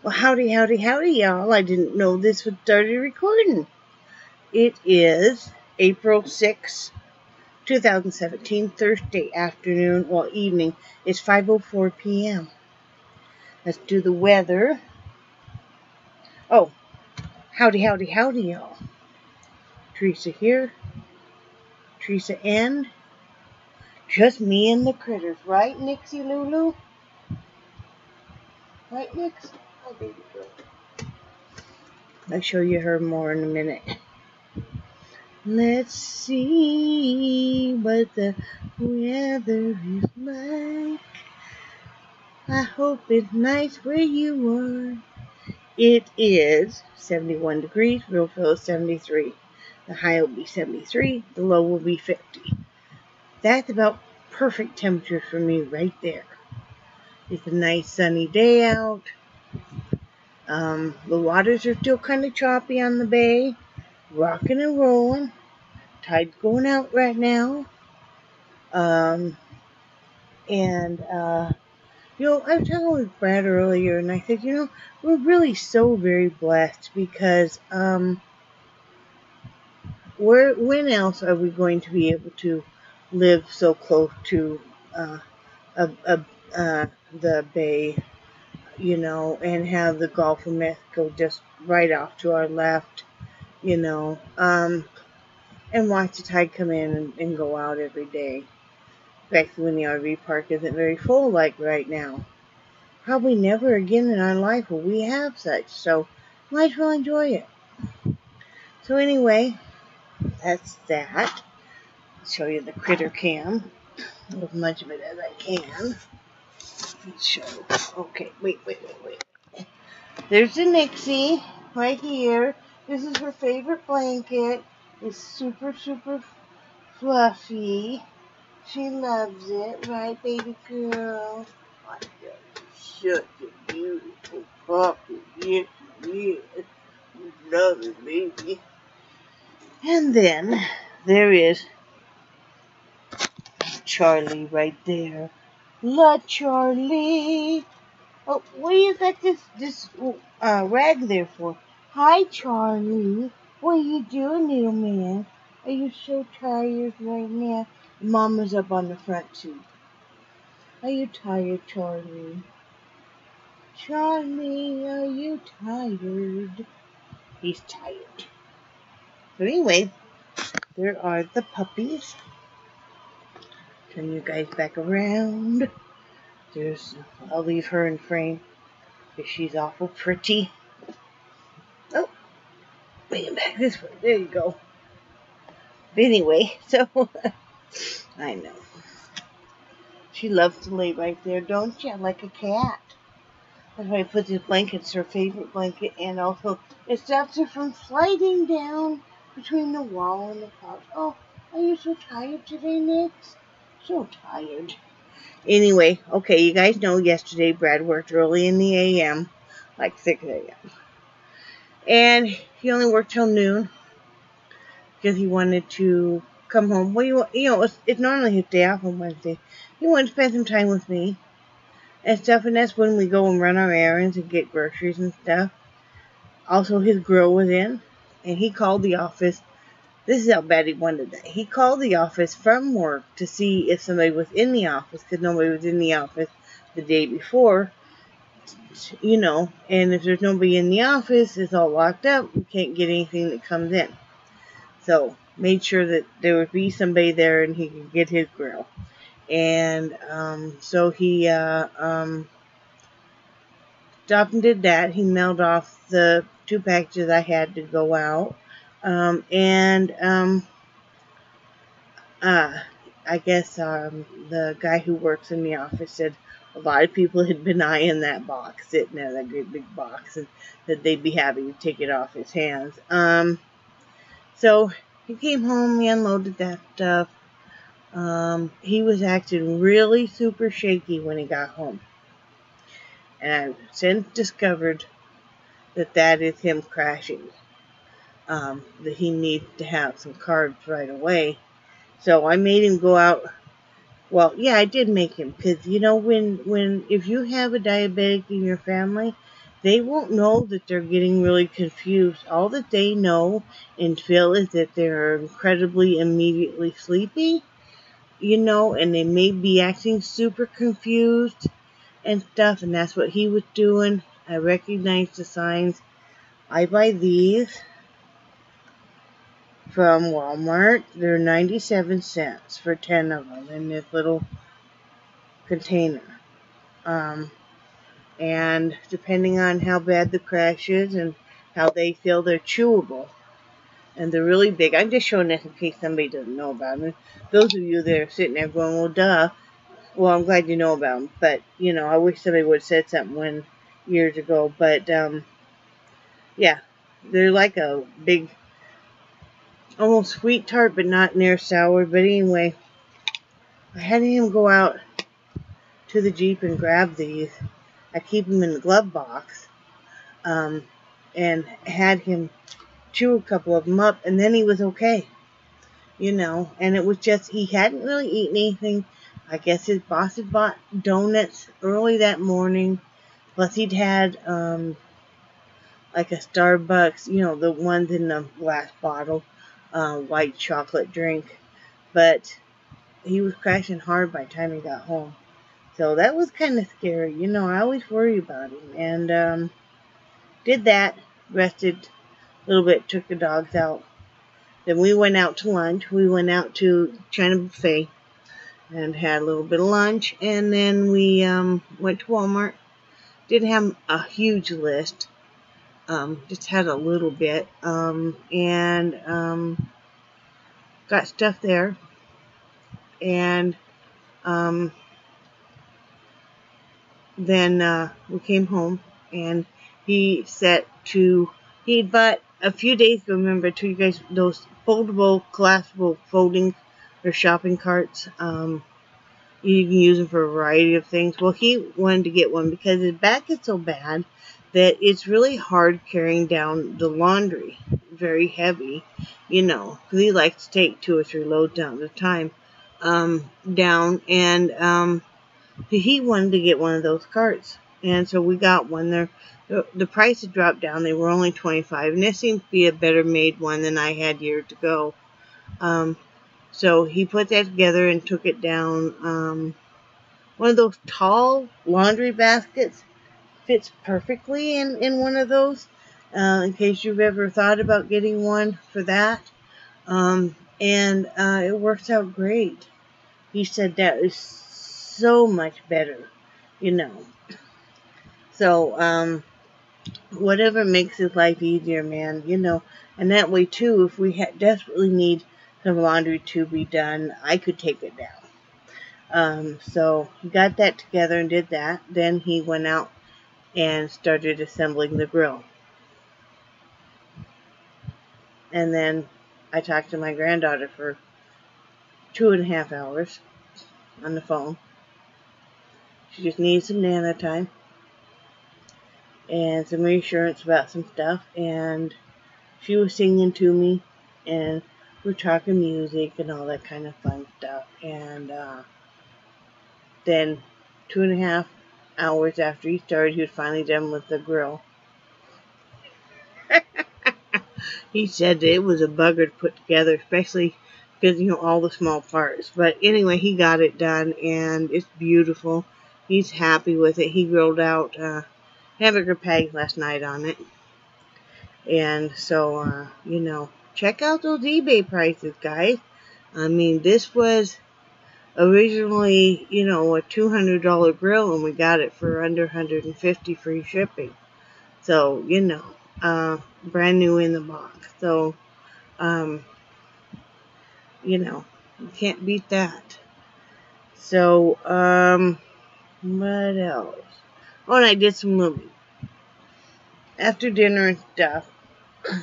Well, howdy, y'all. I didn't know this would start recording. It is April 6, 2017, Thursday afternoon, well, evening. It's 5:04 p.m. Let's do the weather. Oh, howdy, y'all. Teresa here. Teresa and just me and the critters, right, Nixie Lulu? Right, Nix? Oh, baby girl. I'll show you her more in a minute. Let's see what the weather is like. I hope it's nice where you are. It is 71 degrees. Real feel is 73. The high will be 73. The low will be 50. That's about perfect temperature for me right there. It's a nice sunny day out. The waters are still kind of choppy on the bay. Rocking and rolling. Tide's going out right now. I was talking with Brad earlier, and I said, we're really so very blessed because, when else are we going to be able to live so close to, the bay, and have the Gulf of Mexico just right off to our left, and watch the tide come in and go out every day. Especially when the RV park isn't very full like right now. Probably never again in our life will we have such, so might as well enjoy it. So anyway, that's that. I'll show you the critter cam, as much of it as I can. Let's show. Okay, wait. There's the Nixie right here. This is her favorite blanket. It's super, super fluffy. She loves it, right, baby girl? Such a beautiful puppy. Yes, yes. Love it, baby. And then there is Charlie right there. Love Charlie. Oh, what do you got this rag there for? Hi, Charlie. What are you doing, little man? Are you so tired right now? Mama's up on the front too. Are you tired, Charlie? Charlie, are you tired? He's tired. So anyway, there are the puppies. Turn you guys back around. I'll leave her in frame because she's awful pretty. Oh, bring it back this way. There you go. But anyway, so I know. She loves to lay right there, don't you? Like a cat. That's why I put this blanket. It's her favorite blanket, and also it stops her from sliding down between the wall and the couch. Oh, are you so tired today, Nix? So tired. Anyway, okay, you guys know yesterday Brad worked early in the a.m., like 6 a.m. And he only worked till noon because he wanted to come home. Well, it's normally his day off on Wednesday. He wanted to spend some time with me and stuff, and that's when we go and run our errands and get groceries and stuff. Also, his grill was in, and he called the office. This is how bad he wanted that. He called the office from work to see if somebody was in the office, because nobody was in the office the day before, and if there's nobody in the office, it's all locked up, we can't get anything that comes in. So, made sure that there would be somebody there and he could get his grill. And so he stopped and did that. He mailed off the 2 packages I had to go out. I guess the guy who works in the office said a lot of people had been eyeing that box, sitting there, that great big box, and that they'd be happy to take it off his hands. So he came home, he unloaded that stuff. He was acting really super shaky when he got home. And I've since discovered that is him crashing. That he needs to have some carbs right away. So I made him go out. Well, yeah, I did make him, because if you have a diabetic in your family, they won't know that they're getting really confused. All that they know and feel is that they're incredibly immediately sleepy, and they may be acting super confused and stuff, and that's what he was doing. I recognized the signs. I buy these from Walmart. They're 97 cents for 10 of them in this little container. And depending on how bad the crash is and how they feel, they're chewable. And they're really big. I'm just showing this in case somebody doesn't know about them. Those of you that are sitting there going, well, duh. Well, I'm glad you know about them. But, I wish somebody would have said something years ago. But, yeah, they're like a big, almost sweet tart, but not near sour. But anyway, I had him go out to the Jeep and grab these. I keep them in the glove box. And had him chew a couple of them up, and then he was okay. And it was just, he hadn't really eaten anything. I guess his boss had bought donuts early that morning. Plus he'd had, like a Starbucks, the ones in the glass bottle, white chocolate drink. But he was crashing hard by the time he got home. So that was kind of scary. I always worry about him. And, did that, rested a little bit, took the dogs out. Then we went out to lunch. We went out to China Buffet and had a little bit of lunch. And then we went to Walmart. Didn't have a huge list. Just had a little bit. And got stuff there. And then we came home. And he bought a few days ago, remember I told you guys, those foldable, collapsible folding or shopping carts. You can use them for a variety of things. Well, he wanted to get one because his back is so bad that it's really hard carrying down the laundry. Very heavy, because he likes to take 2 or 3 loads down at a time down. And he wanted to get one of those carts. And so we got one. The price had dropped down. They were only $25. And this seems to be a better made one than I had years ago. So he put that together and took it down. One of those tall laundry baskets fits perfectly in one of those. In case you've ever thought about getting one for that. And it works out great. He said that is so much better, So, whatever makes his life easier, man, And that way, too, if we desperately need some laundry to be done, I could take it down. So, he got that together and did that. Then he went out and started assembling the grill. And then I talked to my granddaughter for 2.5 hours on the phone. She just needs some Nana time. And some reassurance about some stuff, and she was singing to me, and we were talking music and all that kind of fun stuff. And then 2.5 hours after he started, he was finally done with the grill. He said that it was a bugger to put together, especially because, all the small parts. But anyway, he got it done, and it's beautiful. He's happy with it. He grilled out hamburger patties last night on it. And so, check out those eBay prices, guys. I mean, this was originally, a $200 grill, and we got it for under $150 free shipping. So, brand new in the box. So, you can't beat that. So, what else? Oh, and I did some looming. After dinner and stuff, I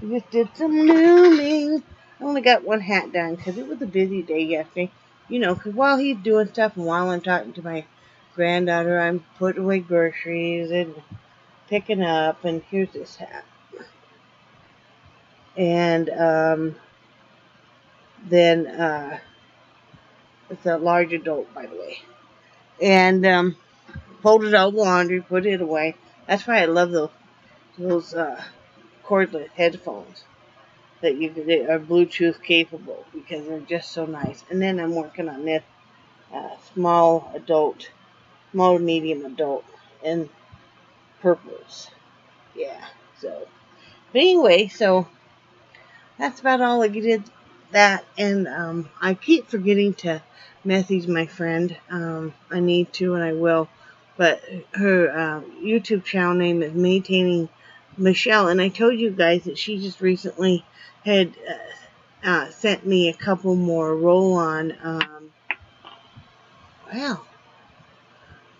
just did some looming. I only got one hat done because it was a busy day yesterday. Because while he's doing stuff and while I'm talking to my granddaughter, I'm putting away groceries and picking up. And here's this hat. And then it's a large adult, by the way. And folded all the laundry, put it away. That's why I love those cordless headphones they are Bluetooth capable, because they're just so nice. And then I'm working on this small to medium adult, in purples. Yeah. So, but anyway, so that's about all I did. That, and I keep forgetting to message my friend. I need to, and I will. But her YouTube channel name is Maintaining Michelle, and I told you guys that she just recently had sent me a couple more roll-on,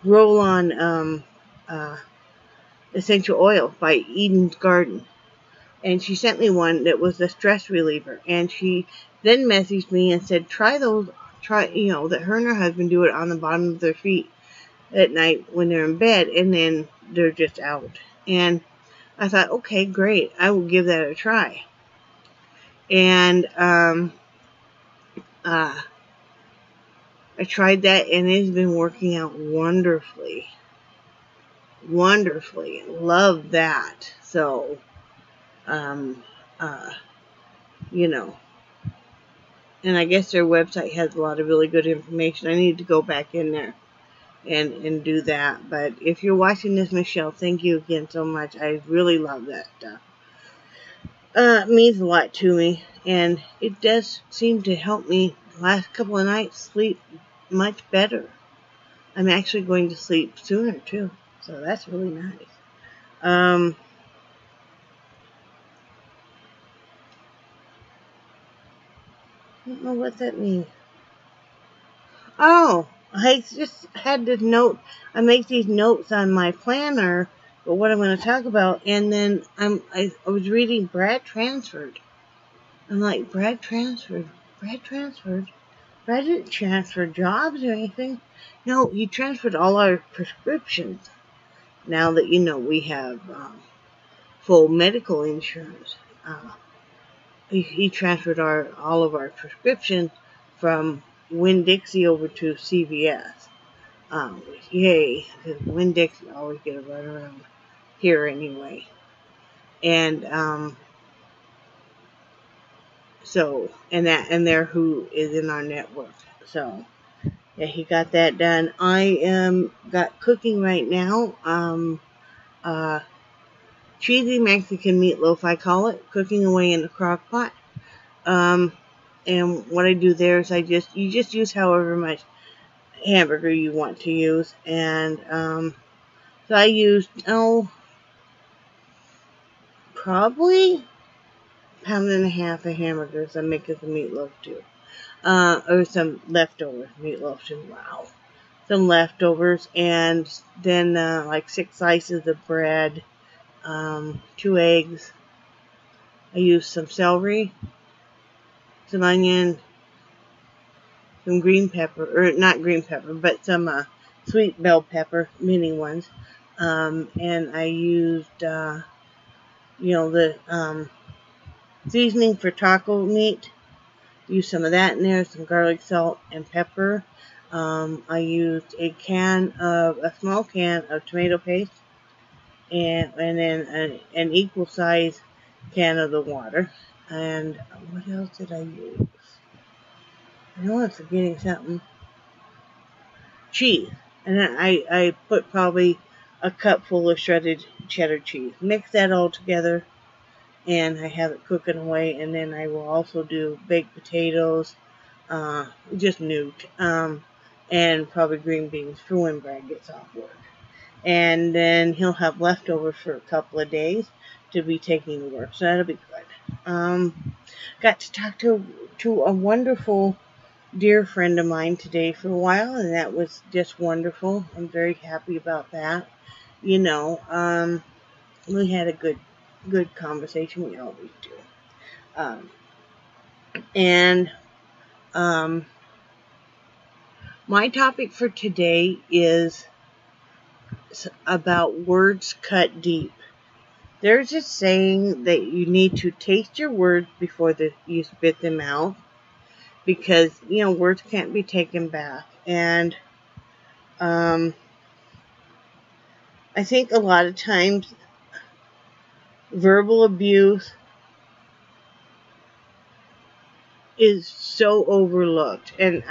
roll-on essential oil by Eden's Garden. And she sent me one that was a stress reliever. And she then messaged me and said, try, that her and her husband do it on the bottom of their feet at night when they're in bed, and then they're just out. And I thought, okay, great, I will give that a try. And I tried that, and it's been working out wonderfully. Wonderfully. Love that. So, you know, and I guess their website has a lot of really good information. I need to go back in there and do that. But if you're watching this, Michelle, thank you again so much. I really love that stuff. It means a lot to me, and it does seem to help me the last couple of nights sleep much better. I'm actually going to sleep sooner too, so that's really nice. I don't know what that means. Oh, I just had this note. I make these notes on my planner for what I'm going to talk about, and then I was reading Brad transferred. I'm like, Brad transferred? Brad transferred? Brad didn't transfer jobs or anything. No, he transferred all our prescriptions. Now that, we have full medical insurance. He transferred all of our prescriptions from Winn-Dixie over to CVS. Yay, because Winn-Dixie always get a run around here anyway. And and they're who is in our network. So yeah, he got that done. I got cooking right now. Cheesy Mexican meatloaf, I call it, cooking away in the crock pot. And what I do there is you just use however much hamburger you want to use. And so I used probably a pound and a half of hamburgers. I'm making some meatloaf too. Or some leftover meatloaf too. Wow. Some leftovers, and then like 6 slices of bread, 2 eggs. I used some celery, some onion, some green pepper, or not green pepper, but some sweet bell pepper, mini ones. And I used, the seasoning for taco meat. Used some of that in there, some garlic, salt, and pepper. I used a small can of tomato paste, and then an equal size can of the water. And what else did I use? I know I'm forgetting something. Cheese. And then I put probably a cup full of shredded cheddar cheese. Mix that all together, and I have it cooking away. And then I will also do baked potatoes, just nuked, and probably green beans for when Brad gets off work. And then he'll have leftovers for a couple of days to be taking to work, so that'll be good. Got to talk to a wonderful dear friend of mine today for a while, and that was just wonderful. I'm very happy about that. We had a good conversation. We always do. My topic for today is about words cut deep. There's a saying that you need to taste your words before you spit them out, because words can't be taken back. And I think a lot of times verbal abuse is so overlooked, and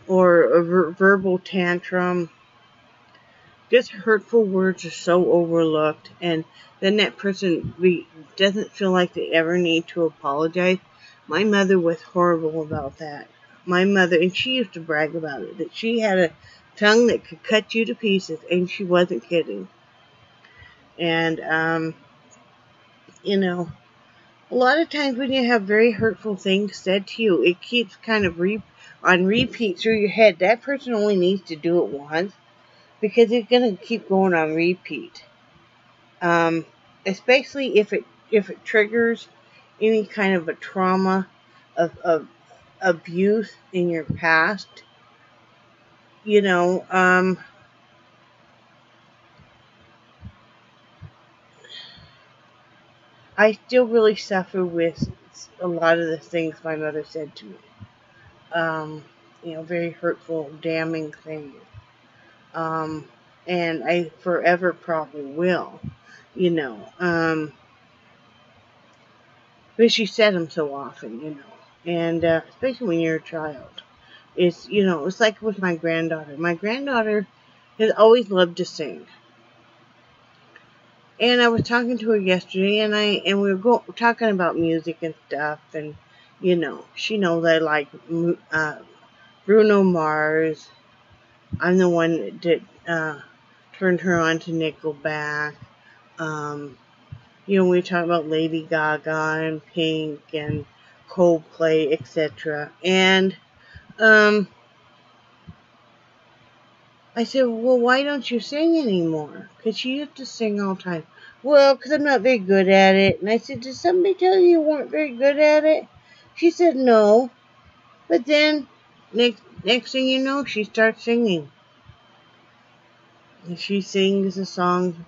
or a verbal tantrum. Just hurtful words are so overlooked, and then that person doesn't feel like they ever need to apologize. My mother was horrible about that. My mother, and she used to brag about it, that she had a tongue that could cut you to pieces, and she wasn't kidding. And, a lot of times when you have very hurtful things said to you, it keeps kind of on repeat through your head. That person only needs to do it once, because it's going to keep going on repeat. Especially if it triggers any kind of a trauma of abuse in your past. I still really suffer with a lot of the things my mother said to me. Very hurtful, damning things. And I forever probably will, but she said them so often, and especially when you're a child. It's like with my granddaughter. My granddaughter has always loved to sing. And I was talking to her yesterday, and we were talking about music and stuff, and, she knows I like Bruno Mars. I'm the one that turned her on to Nickelback. We talk about Lady Gaga and Pink and Coldplay, etc. And I said, well, why don't you sing anymore? Because she used to sing all the time. Well, because I'm not very good at it. And I said, did somebody tell you weren't very good at it? She said, no. But then, next thing you know, she starts singing. And she sings a song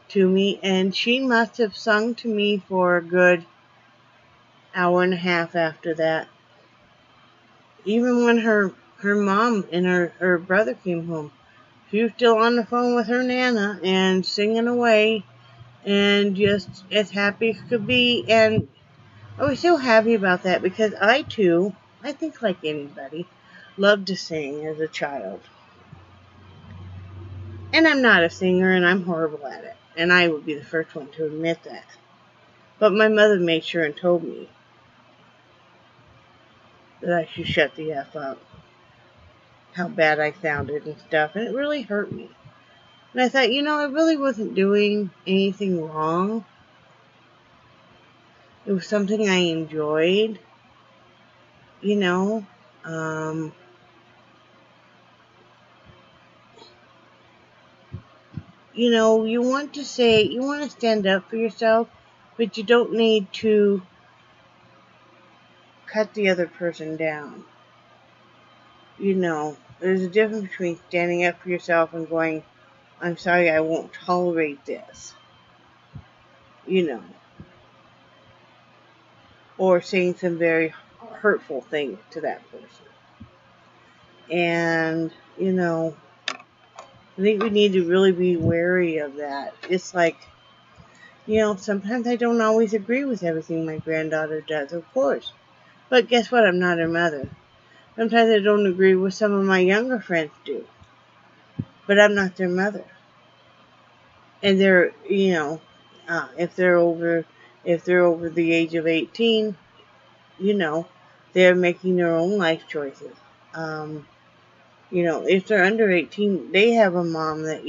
to me, and she must have sung to me for a good hour and a half after that. Even when her mom and her brother came home, she was still on the phone with her Nana and singing away and just as happy as could be. And I was so happy about that, because I too, I think like anybody, loved to sing as a child. And I'm not a singer, and I'm horrible at it. And I would be the first one to admit that. But my mother made sure and told me that I should shut the F up. How bad I sounded and stuff. And it really hurt me. And I thought, I really wasn't doing anything wrong. It was something I enjoyed. You want to stand up for yourself, but you don't need to cut the other person down. There's a difference between standing up for yourself and going, I'm sorry, I won't tolerate this. Or saying some very hurtful things to that person. And, I think we need to really be wary of that. It's like, sometimes I don't always agree with everything my granddaughter does, of course. But guess what? I'm not her mother. Sometimes I don't agree with some of my younger friends do. But I'm not their mother. And they're, if they're over the age of 18, they're making their own life choices. If they're under 18, they have a mom that,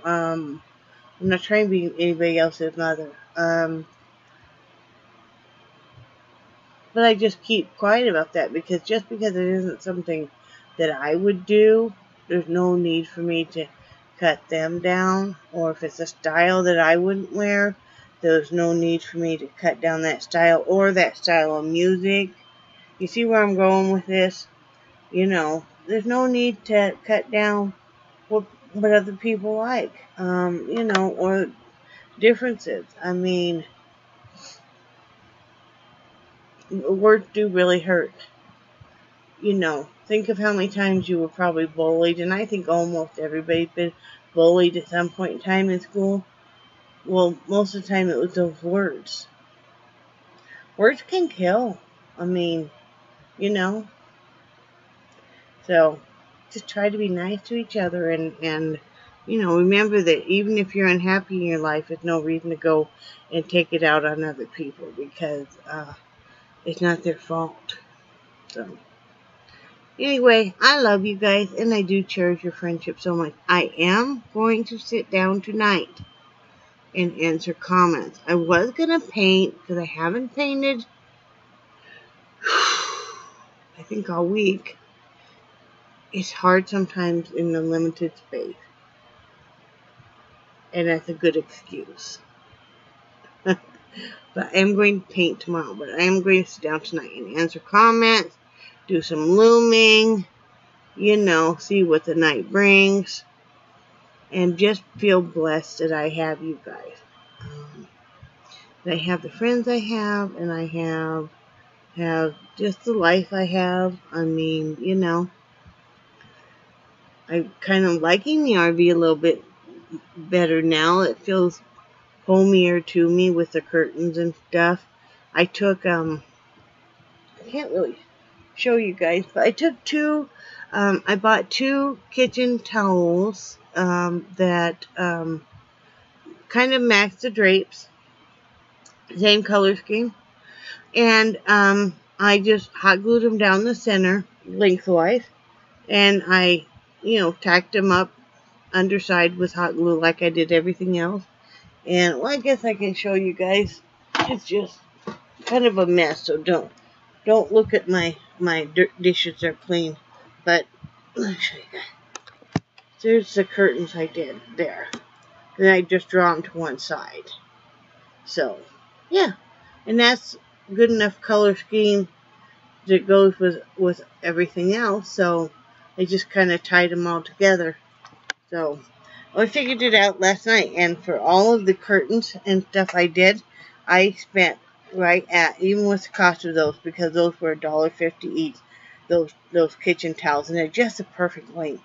I'm not trying to be anybody else's mother. But I just keep quiet about that, because just because it isn't something that I would do, there's no need for me to cut them down. Or if it's a style that I wouldn't wear, there's no need for me to cut down that style or that style of music. You see where I'm going with this? There's no need to cut down what other people like, or differences. I mean, words do really hurt. you know, think of how many times you were probably bullied, and I think almost everybody's been bullied at some point in time in school. Well, most of the time it was those words. Words can kill. I mean, you know, so just try to be nice to each other, and you know, remember that even if you're unhappy in your life, it's no reason to go and take it out on other people, because it's not their fault. So anyway, I love you guys, and I do cherish your friendship so much. I am going to sit down tonight and answer comments. I was going to paint, because I haven't painted, I think, all week. It's hard sometimes in the limited space, and that's a good excuse. But I am going to paint tomorrow, but I am going to sit down tonight and answer comments, do some looming, you know, see what the night brings, and just feel blessed that I have you guys. That I have the friends I have, and I have just the life I have. I mean, you know, I'm kind of liking the RV a little bit better now. It feels homier to me with the curtains and stuff. I took, I can't really show you guys, but I took I bought 2 kitchen towels that kind of match the drapes, same color scheme, and I just hot glued them down the center lengthwise, and I, you know, tacked them up underside with hot glue like I did everything else. And well, I guess I can show you guys. It's just kind of a mess, so don't look at my dishes are clean. But let me show you guys. There's the curtains I did there. Then I just draw them to one side. So yeah, and that's good enough color scheme that goes with everything else. So I just kind of tied them all together. So I figured it out last night, and for all of the curtains and stuff I did, I spent right at, even with the cost of those, because those were $1.50 each, those kitchen towels, and they're just the perfect length.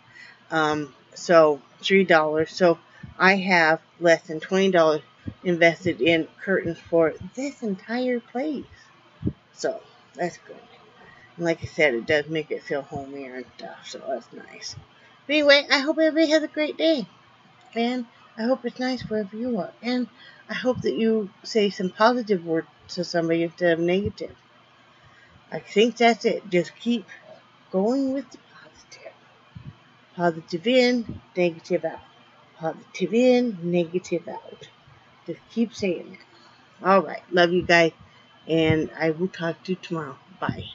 So $3. So I have less than $20 invested in curtains for this entire place. So that's good. And like I said, it does make it feel homier and stuff, so that's nice. But anyway, I hope everybody has a great day. And I hope it's nice wherever you are. And I hope that you say some positive words to somebody instead of negative. I think that's it. Just keep going with the positive. Positive in, negative out. Positive in, negative out. Just keep saying it. Alright. Love you guys. And I will talk to you tomorrow. Bye.